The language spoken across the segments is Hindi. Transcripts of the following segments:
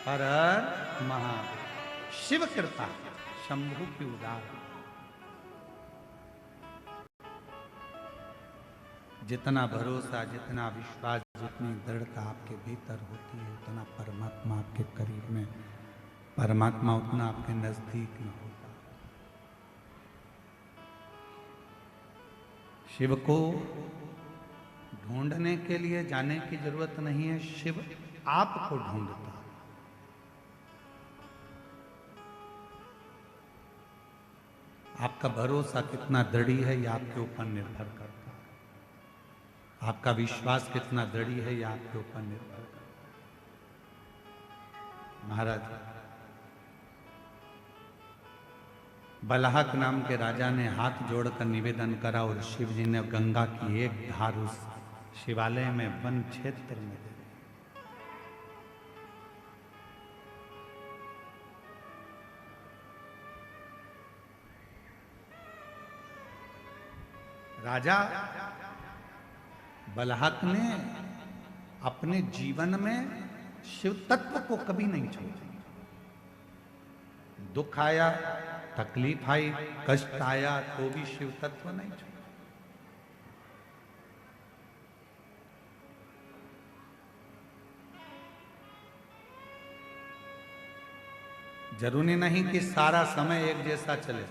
हर हर महादेव। शिव कृपा शंभु की उदार। जितना भरोसा, जितना विश्वास, जितनी दृढ़ता आपके भीतर होती है, उतना परमात्मा आपके करीब में, परमात्मा उतना आपके नजदीक में होता है। शिव को ढूंढने के लिए जाने की जरूरत नहीं है, शिव आपको ढूंढता है। आपका भरोसा कितना दृढ़ है यह आपके ऊपर निर्भर करता है। आपका विश्वास कितना दृढ़ है यह आपके ऊपर निर्भर करता है। महाराज, बलाहक नाम के राजा ने हाथ जोड़कर निवेदन करा और शिव जी ने गंगा की एक धार उस शिवालय में वन क्षेत्र में दे दी। राजा बलहक ने अपने जीवन में शिव तत्व को कभी नहीं छोड़ा। दुख आया, तकलीफ आई, कष्ट आया, तो भी शिव तत्व नहीं छोड़ा। जरूरी नहीं कि सारा समय एक जैसा चले।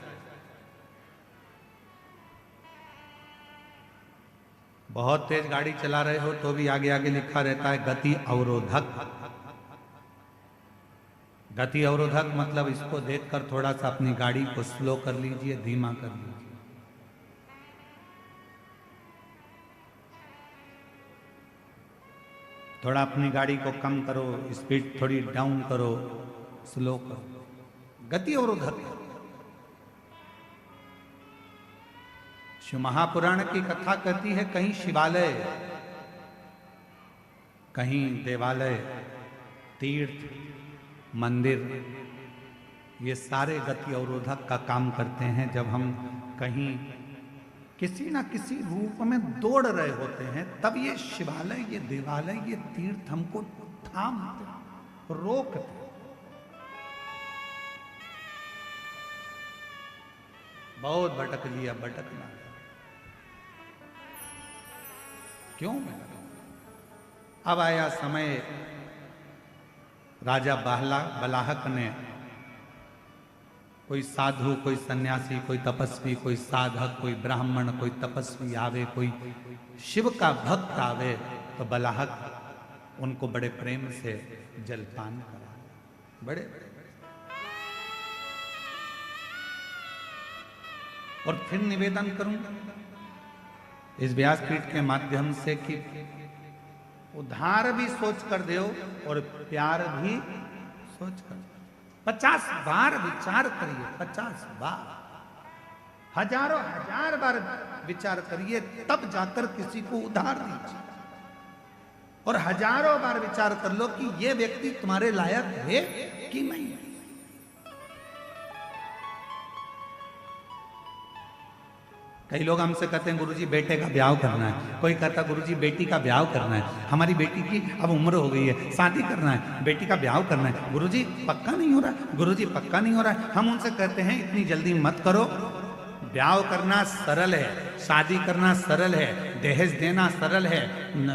बहुत तेज गाड़ी चला रहे हो तो भी आगे आगे लिखा रहता है गति अवरोधक। गति अवरोधक मतलब इसको देखकर थोड़ा सा अपनी गाड़ी को स्लो कर लीजिए, धीमा कर लीजिए। थोड़ा अपनी गाड़ी को कम करो, स्पीड थोड़ी डाउन करो, स्लो करो। गति अवरोधक। शिव महापुराण की कथा कहती है कहीं शिवालय, कहीं देवालय, तीर्थ, मंदिर, ये सारे गति अवरोधक का काम करते हैं। जब हम कहीं किसी ना किसी रूप में दौड़ रहे होते हैं तब ये शिवालय, ये देवालय, ये तीर्थ हमको थामते, रोकते। बहुत भटक लिया, भटकना क्यों? अब आया समय, राजा बलाहक ने कोई साधु, कोई सन्यासी, कोई तपस्वी, कोई साधक, कोई ब्राह्मण, कोई तपस्वी आवे, कोई शिव का भक्त आवे तो बलाहक उनको बड़े प्रेम से जलपान करा, बड़े। और फिर निवेदन करूं इस व्यासपीठ के माध्यम से कि उधार भी सोच कर दो और प्यार भी सोच कर दो। 50 बार विचार करिए, 50 बार, हजारों हजार बार विचार करिए, तब जाकर किसी को उधार दीजिए। और हजारों बार विचार कर लो कि ये व्यक्ति तुम्हारे लायक है कि नहीं है। कई लोग हमसे कहते हैं गुरुजी बेटे का ब्याह करना है, कोई कहता है गुरुजी बेटी का ब्याह करना है, हमारी बेटी की अब उम्र हो गई है, शादी करना है, बेटी का ब्याह करना है, गुरुजी पक्का नहीं हो रहा, गुरुजी पक्का नहीं हो रहा है। हम उनसे कहते हैं इतनी जल्दी मत करो। ब्याह करना सरल है, शादी करना सरल है, दहेज देना सरल है,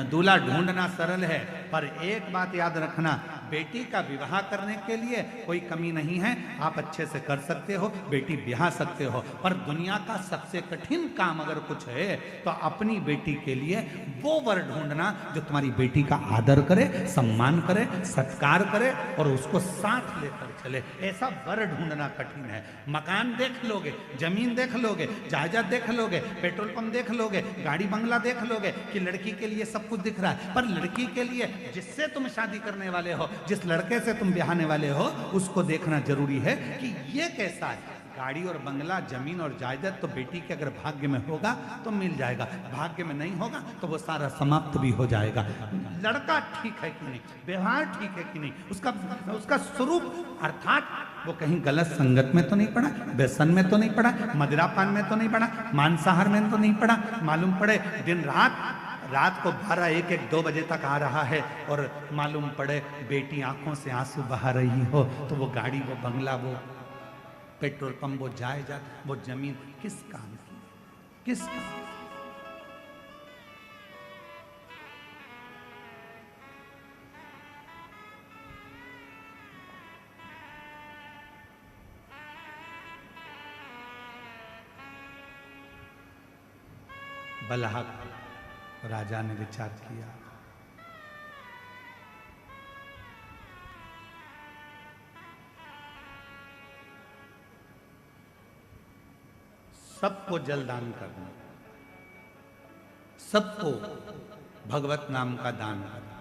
दूल्हा ढूंढना सरल है, पर एक बात याद रखना, बेटी का विवाह करने के लिए कोई कमी नहीं है, आप अच्छे से कर सकते हो, बेटी ब्याह सकते हो। पर दुनिया का सबसे कठिन काम अगर कुछ है तो अपनी बेटी के लिए वो वर ढूंढना जो तुम्हारी बेटी का आदर करे, सम्मान करे, सत्कार करे और उसको साथ लेकर चले। ऐसा वर ढूंढना कठिन है। मकान देख लोगे, जमीन देख लोगे, जायदाद देख लोगे, पेट्रोल पंप देख लोगे, गाड़ी बंगला देख लोगे कि लड़की के लिए सब कुछ दिख रहा है, पर लड़की के लिए जिससे तुम शादी करने वाले हो, जिस लड़के से तुम ब्याहने वाले हो, उसको देखना जरूरी है कि ये कैसा है। गाड़ी और बंगला, जमीन और जायदाद तो बेटी के अगर भाग्य में होगा तो मिल जाएगा, भाग्य में नहीं होगा तो वो सारा समाप्त भी हो जाएगा। लड़का ठीक है कि नहीं, व्यवहार ठीक है कि नहीं, उसका स्वरूप अर्थात वो कहीं गलत संगत में तो नहीं पड़ा, व्यसन में तो नहीं पड़ा, मदिरापान में तो नहीं पड़ा, मांसाहार में तो नहीं पड़ा, मालूम पड़े दिन रात रात को 12, 1, 1, 2 बजे तक आ रहा है और मालूम पड़े बेटी आंखों से आंसू बहा रही हो, तो वो गाड़ी, वो बंगला, वो पेट्रोल पंप, वो जायदाद, वो जमीन किस काम की, किस काम की? बलहक राजा ने विचार किया, सबको जल दान करना, सबको भगवत नाम का दान करना,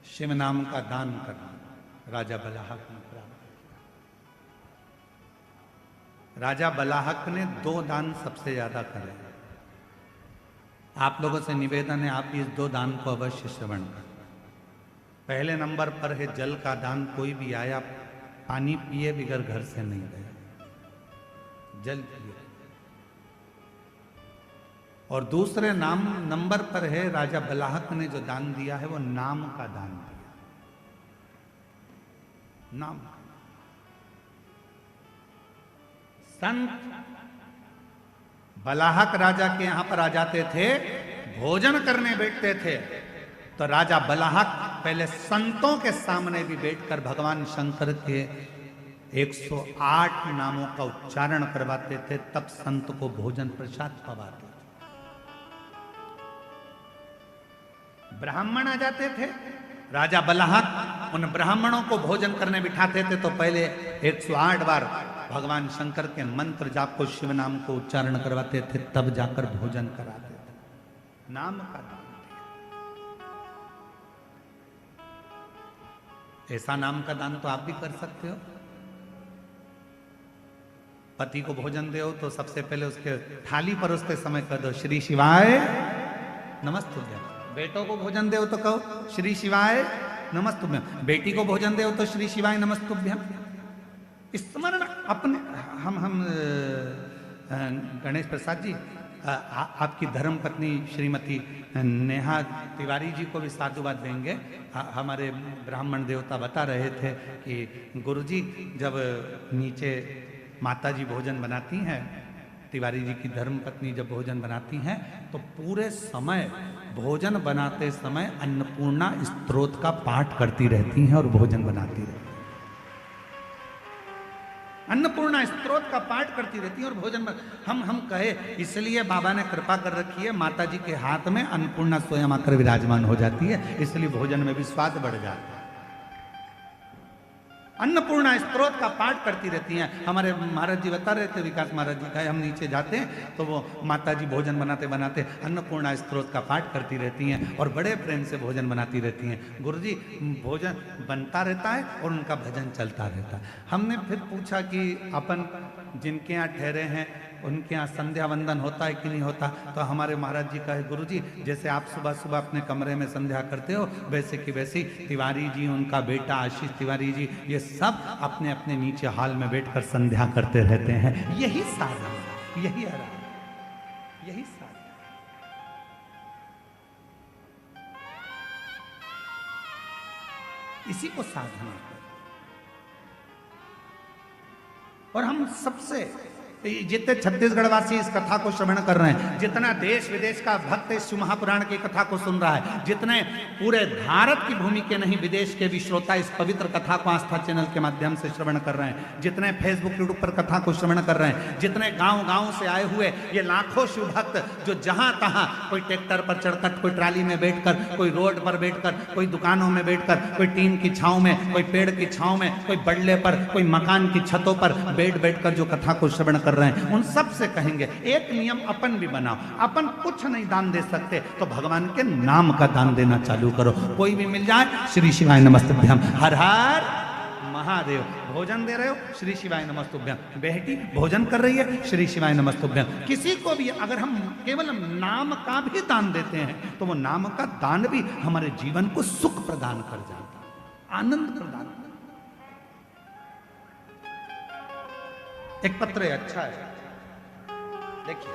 शिव नाम का दान करना राजा बलाहक ने प्राप्त किया। राजा बलाहक ने 2 दान सबसे ज्यादा करे। आप लोगों से निवेदन है, आप इस 2 दान को अवश्य श्रवण करें। पहले नंबर पर है जल का दान। कोई भी आया पानी पिए बगैर घर से नहीं गया, जल पिए। और दूसरे नंबर पर है राजा बलाहक ने जो दान दिया है वो नाम का दान दिया। नाम, संत बलाहक राजा के यहां पर आ जाते थे, भोजन करने बैठते थे, तो राजा बलाहक पहले संतों के सामने भी बैठकर भगवान शंकर के 108 नामों का उच्चारण करवाते थे, तब संत को भोजन प्रसाद पवाते थे। ब्राह्मण आ जाते थे, राजा बलाहक उन ब्राह्मणों को भोजन करने बिठाते थे, तो पहले 108 बार भगवान शंकर के मंत्र जाप को, शिव नाम को उच्चारण करवाते थे, तब जाकर भोजन कराते थे। नाम का दान दिया। ऐसा नाम का दान तो आप भी कर सकते हो। पति को भोजन दे तो सबसे पहले उसके थाली पर उसके समय कर दो श्री शिवाय नमस्तुभ्यम। बेटों को भोजन दे तो कहो श्री शिवाय नमस्तुभ्यम। बेटी को भोजन दे तो श्री शिवाय नमस्तुभ्यम। स्मरण अपने हम गणेश प्रसाद जी, आपकी धर्म पत्नी श्रीमती नेहा तिवारी जी को भी साधुवाद देंगे। हमारे ब्राह्मण देवता बता रहे थे कि गुरुजी जब नीचे माता जी भोजन बनाती हैं, तिवारी जी की धर्म पत्नी जब भोजन बनाती हैं, तो पूरे समय भोजन बनाते समय अन्नपूर्णा स्तोत्र का पाठ करती रहती हैं और भोजन बनाती रहती हैं। अन्नपूर्णा स्तोत्र का पाठ करती रहती है और भोजन हम कहे, इसलिए बाबा ने कृपा कर रखी है, माता जी के हाथ में अन्नपूर्णा स्वयं आकर विराजमान हो जाती है, इसलिए भोजन में भी स्वाद बढ़ जाता है। अन्नपूर्णा स्तोत्र का पाठ करती रहती हैं। हमारे महाराज जी बता रहे थे, विकास महाराज जी का, हम नीचे जाते हैं तो वो माता जी भोजन बनाते बनाते अन्नपूर्णा स्तोत्र का पाठ करती रहती हैं और बड़े प्रेम से भोजन बनाती रहती हैं। गुरुजी भोजन बनता रहता है और उनका भजन चलता रहता है। हमने फिर पूछा कि अपन जिनके यहाँ ठहरे हैं उनके यहाँ संध्या वंदन होता है कि नहीं होता, तो हमारे महाराज जी कहे, गुरुजी जैसे आप सुबह सुबह अपने कमरे में संध्या करते हो, वैसे कि वैसी तिवारी जी, उनका बेटा आशीष तिवारी जी, ये सब अपने अपने नीचे हॉल में बैठकर संध्या करते रहते हैं। यही साधना, यही आराम, यही साधना। इसी को साधना है। और हम सबसे जितने छत्तीसगढ़ वासी इस कथा को श्रवण कर रहे हैं, जितना देश विदेश का भक्त इस शिव महापुराण की कथा को सुन रहा है, जितने पूरे भारत की भूमि के नहीं विदेश के भी श्रोता इस पवित्र कथा को आस्था चैनल के माध्यम से श्रवण कर रहे हैं, जितने फेसबुक यूट्यूब पर कथा को श्रवण कर रहे हैं, जितने गांव से आए हुए ये लाखों शिव भक्त जो जहां तहां, कोई ट्रैक्टर पर चढ़कर, कोई ट्राली में बैठकर, कोई रोड पर बैठकर, कोई दुकानों में बैठकर, कोई टीन की छांव में, कोई पेड़ की छांव में, कोई बल्ले पर, कोई मकान की छतों पर बैठकर जो कथा को श्रवण कर रहे हैं, उन सब से कहेंगे एक नियम अपन भी बनाओ। अपन कुछ नहीं दान दे सकते तो भगवान के नाम का दान देना चालू करो। कोई भी मिल जाए श्री शिवाय नमस्तुभ्यम, हर हर महादेव। भोजन दे रहे हो श्री शिवाय नमस्तुभ्यम, बेटी भोजन कर रही है श्री शिवाय नमस्तुभ्यम। किसी को भी अगर हम केवल नाम का भी दान देते हैं तो वो नाम का दान भी हमारे जीवन को सुख प्रदान कर जाता है, आनंद प्रदान। एक पत्र है, अच्छा है, देखिए।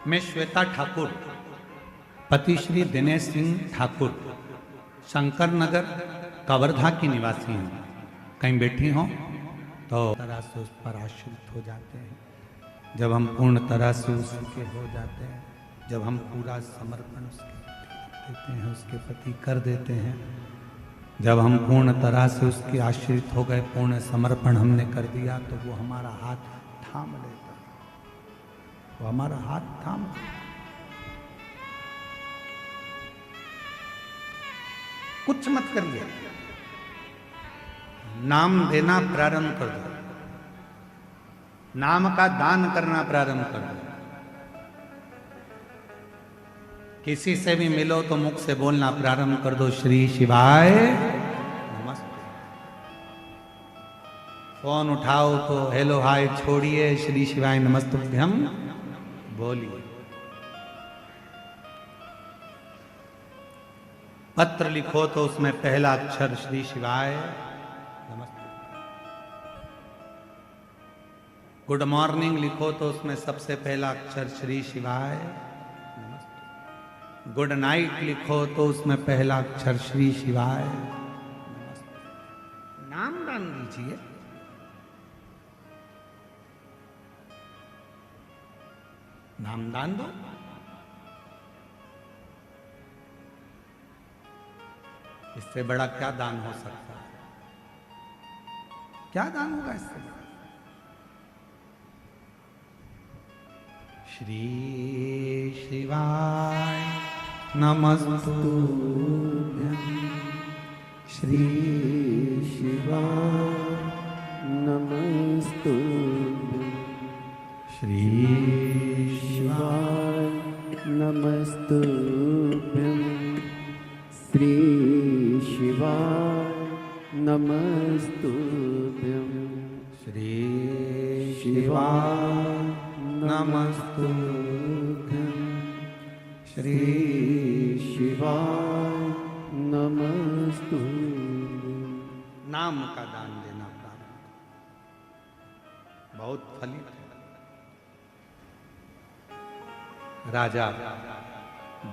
मैं श्वेता ठाकुर, पति श्री दिनेश सिंह ठाकुर, शंकर नगर कवर्धा की निवासी हूँ। कहीं बैठी हो तो तरह से उस पर आश्रित हो जाते हैं। जब हम पूर्ण तरह से उसके हो जाते हैं, जब हम पूरा समर्पण उसके प्रति देते हैं, उसके प्रति कर देते हैं, जब हम पूर्ण तरह से उसके आश्रित हो गए, पूर्ण समर्पण हमने कर दिया, तो वो हमारा हाथ थाम लेता है। वो हमारा हाथ थाम लेता है। कुछ मत करिए, नाम देना प्रारंभ कर दो, नाम का दान करना प्रारंभ कर दो। किसी से भी मिलो तो मुख से बोलना प्रारंभ कर दो, श्री शिवाय नमस्ते। फोन उठाओ तो हेलो हाय छोड़िए, श्री शिवाय नमस्तुभ्यम बोलिए। पत्र लिखो तो उसमें पहला अक्षर श्री शिवाय नमस्ते। गुड मॉर्निंग लिखो तो उसमें सबसे पहला अक्षर श्री शिवाय नमस्ते। गुड नाइट लिखो तो उसमें पहला अक्षर श्री शिवाय नमस्ते। नाम दान दीजिए। नाम दान दो। इससे बड़ा क्या दान हो सकता है? क्या दान होगा इससे बड़ा? श्री शिवाय नमस्तुभ्यं, श्री शिवाय नमस्तुभ्यं, श्री शिवाय नमस्तुभ्यं, श्री शिवाय नमस्तुभ्यं, श्री शिवाय नमस्तुभ्यं, श्री शिवाय नमस्तुभ्यं। नाम का दान देना प्रारंभ बहुत फलित है। राजा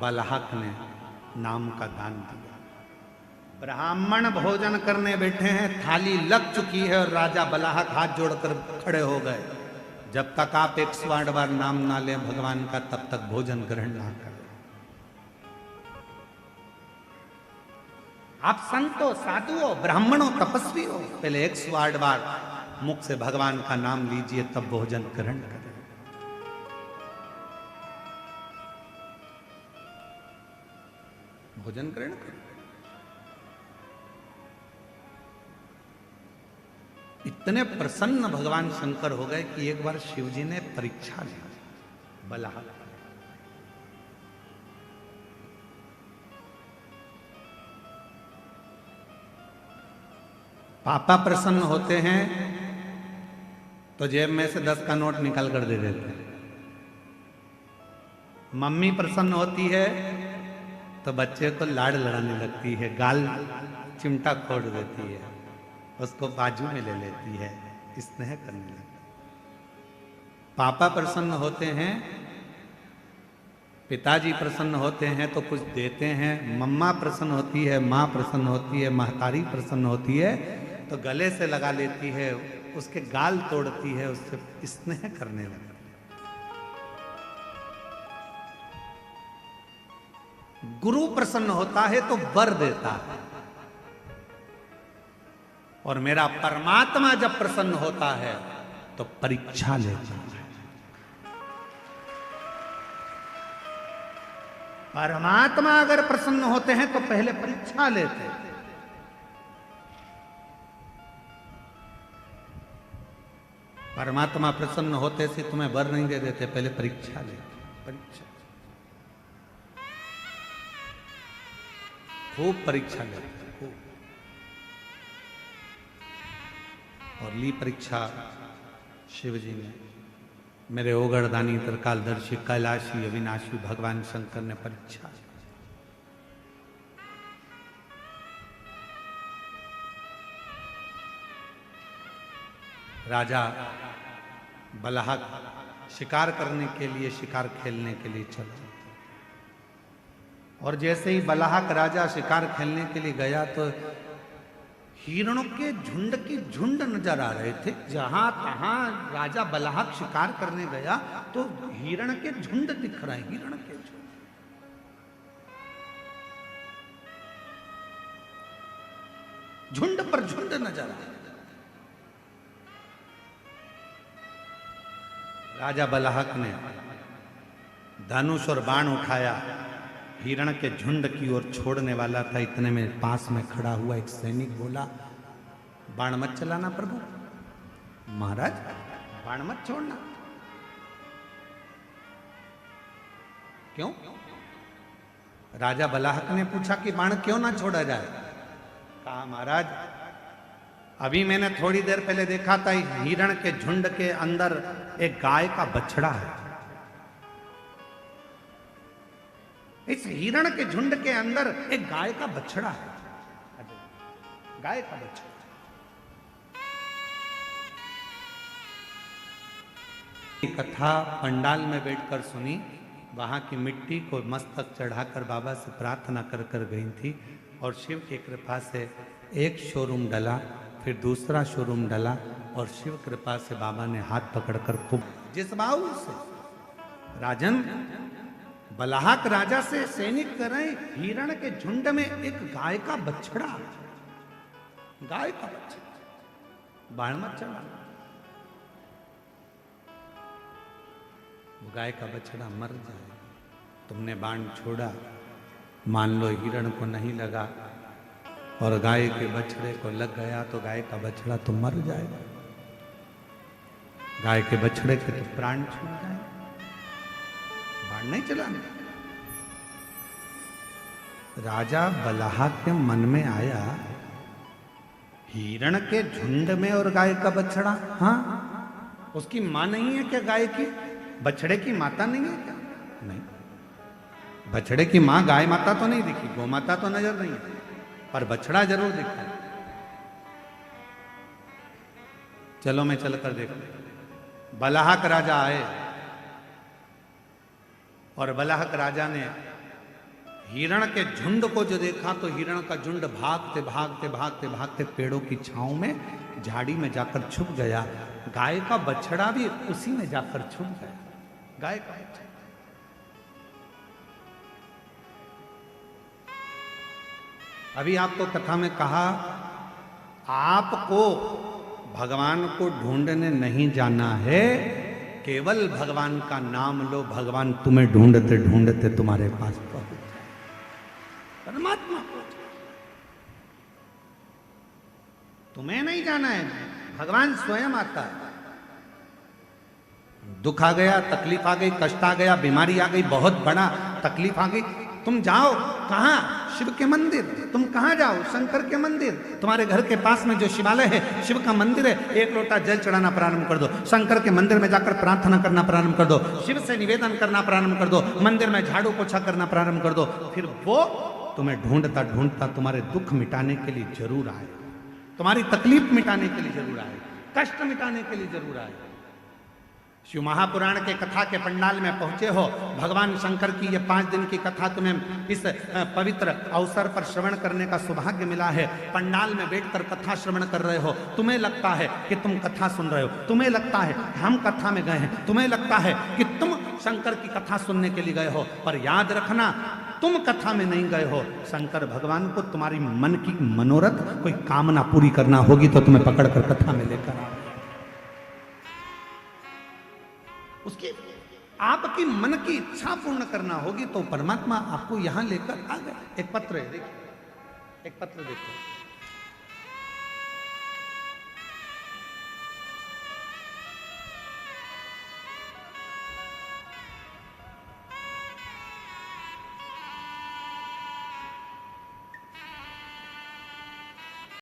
बलहक ने नाम का दान दिया। ब्राह्मण भोजन करने बैठे हैं, थाली लग चुकी है और राजा बलहक हाथ जोड़कर खड़े हो गए। जब तक आप 108 बार नाम ना लें भगवान का, तब तक भोजन ग्रहण ना करें। आप संतो, साधुओं, ब्राह्मणों, तपस्वी हो, पहले 108 बार मुख से भगवान का नाम लीजिए, तब भोजन ग्रहण करें। भोजन ग्रहण करें। इतने प्रसन्न भगवान शंकर हो गए कि एक बार शिव जी ने परीक्षा ली बलहक। पापा प्रसन्न होते हैं तो जेब में से 10 का नोट निकाल कर दे देते हैं। मम्मी प्रसन्न होती है तो बच्चे को लाड़ लड़ाने लगती है, गाल चिमटा खोड़ देती है, उसको बाजू में ले लेती है, स्नेह करने लगती है। पापा प्रसन्न होते हैं, पिताजी प्रसन्न होते हैं तो कुछ देते हैं। मम्मा प्रसन्न होती है, माँ प्रसन्न होती है, महतारी प्रसन्न होती है तो गले से लगा लेती है, उसके गाल तोड़ती है, उससे स्नेह करने लगती है। गुरु प्रसन्न होता है तो वर देता है, और मेरा परमात्मा जब प्रसन्न होता है तो परीक्षा लेता है। परमात्मा अगर प्रसन्न होते हैं तो पहले परीक्षा लेते हैं। परमात्मा प्रसन्न होते से तुम्हें वर नहीं दे देते, पहले परीक्षा लेते। परीक्षा, खूब परीक्षा लेते, खूब। और ली परीक्षा शिव जी ने, मेरे ओगड़दानी त्रिकालदर्शी कैलाशी अविनाशी भगवान शंकर ने परीक्षा। राजा बलहक शिकार करने के लिए, शिकार खेलने के लिए चलो। और जैसे ही बलाहक राजा शिकार खेलने के लिए गया तो हिरणों के झुंड की झुंड नजर आ रहे थे। जहां तहां राजा बलाहक शिकार करने गया तो हिरण के झुंड दिख रहे हैं, हिरण के झुंड। झुंड पर झुंड नजर आ रहे। राजा बलाहक ने धनुष और बाण उठाया, हिरण के झुंड की ओर छोड़ने वाला था। इतने में पास में खड़ा हुआ एक सैनिक बोला, बाण मत चलाना प्रभु। महाराज बाण मत छोड़ना। क्यों? राजा बलाहक ने पूछा कि बाण क्यों ना छोड़ा जाए? कहा महाराज अभी मैंने थोड़ी देर पहले देखा था हिरण के झुंड के अंदर एक गाय का बछड़ा है। इस हिरण के झुंड के अंदर एक गाय का बछड़ा है, गाय का बछड़ा। कथा पंडाल में बैठकर सुनी, वहां की मिट्टी को मस्तक चढ़ाकर बाबा से प्रार्थना कर कर गई थी। और शिव की कृपा से एक शोरूम डला, फिर दूसरा शोरूम डला, और शिव कृपा से बाबा ने हाथ पकड़कर खूब जिस बाहु से राजन बलाहक राजा से सैनिक कर रहे, हिरण के झुंड में एक गाय का बछड़ा, गाय का बछड़ा। बाण मत चला। वो गाय का बछड़ा मर जाए। तुमने बाण छोड़ा, मान लो हिरण को नहीं लगा और गाय के बछड़े को लग गया तो गाय का बछड़ा तो मर जाएगा। गाय के बछड़े के तो प्राण छूट जाए। बाण नहीं चलाने। राजा बलाहक के मन में आया, हिरण के झुंड में और गाय का बछड़ा, हाँ उसकी मां नहीं है क्या? गाय की बछड़े की माता नहीं है क्या? नहीं, बछड़े की मां गाय माता तो नहीं दिखी, गौ माता तो नजर नहीं है, पर बछड़ा जरूर दिखा। चलो मैं चलकर देखो। बलाहक राजा आए और बलाहक राजा ने हिरण के झुंड को जो देखा तो हिरण का झुंड भागते भागते भागते भागते पेड़ों की छांव में झाड़ी में जाकर छुप गया। गाय का बछड़ा भी उसी में जाकर छुप गया। गाय का बछड़ा। अभी आपको कथा में कहा, आपको भगवान को ढूंढने नहीं जाना है, केवल भगवान का नाम लो, भगवान तुम्हें ढूंढते ढूंढते तुम्हारे पास पहुंच जाए। परमात्मा पहुंच जाए। तुम्हें नहीं जाना है, भगवान स्वयं आता है। दुख आ गया, तकलीफ आ गई, कष्ट आ गया, बीमारी आ गई, बहुत बड़ा तकलीफ आ गई, तुम जाओ कहां? शिव के मंदिर। तुम कहां जाओ? शंकर के मंदिर। तुम्हारे घर के पास में जो शिवालय है, शिव का मंदिर है, एक लोटा जल चढ़ाना प्रारंभ कर दो। शंकर के मंदिर में जाकर प्रार्थना करना प्रारंभ कर दो। शिव से निवेदन करना प्रारंभ कर दो। मंदिर में झाड़ू पोछा करना प्रारंभ कर दो। फिर वो तुम्हें ढूंढता ढूंढता तुम्हारे दुख मिटाने के लिए जरूर आए, तुम्हारी तकलीफ मिटाने के लिए जरूर आए, कष्ट मिटाने के लिए जरूर आए। शिव महापुराण के कथा के पंडाल में पहुंचे हो, भगवान शंकर की ये 5 दिन की कथा तुम्हें इस पवित्र अवसर पर श्रवण करने का सौभाग्य मिला है। पंडाल में बैठकर कथा श्रवण कर रहे हो, तुम्हें लगता है कि तुम कथा सुन रहे हो, तुम्हें लगता है हम कथा में गए हैं, तुम्हें लगता है कि तुम शंकर की कथा सुनने के लिए गए हो, पर याद रखना तुम कथा में नहीं गए हो। शंकर भगवान को तुम्हारी मन की मनोरथ, कोई कामना पूरी करना होगी तो तुम्हें पकड़कर कथा में लेकर आओ। उसकी आपकी मन की इच्छा पूर्ण करना होगी तो परमात्मा आपको यहां लेकर आ गए। एक पत्र है, देखिए, एक पत्र देखो।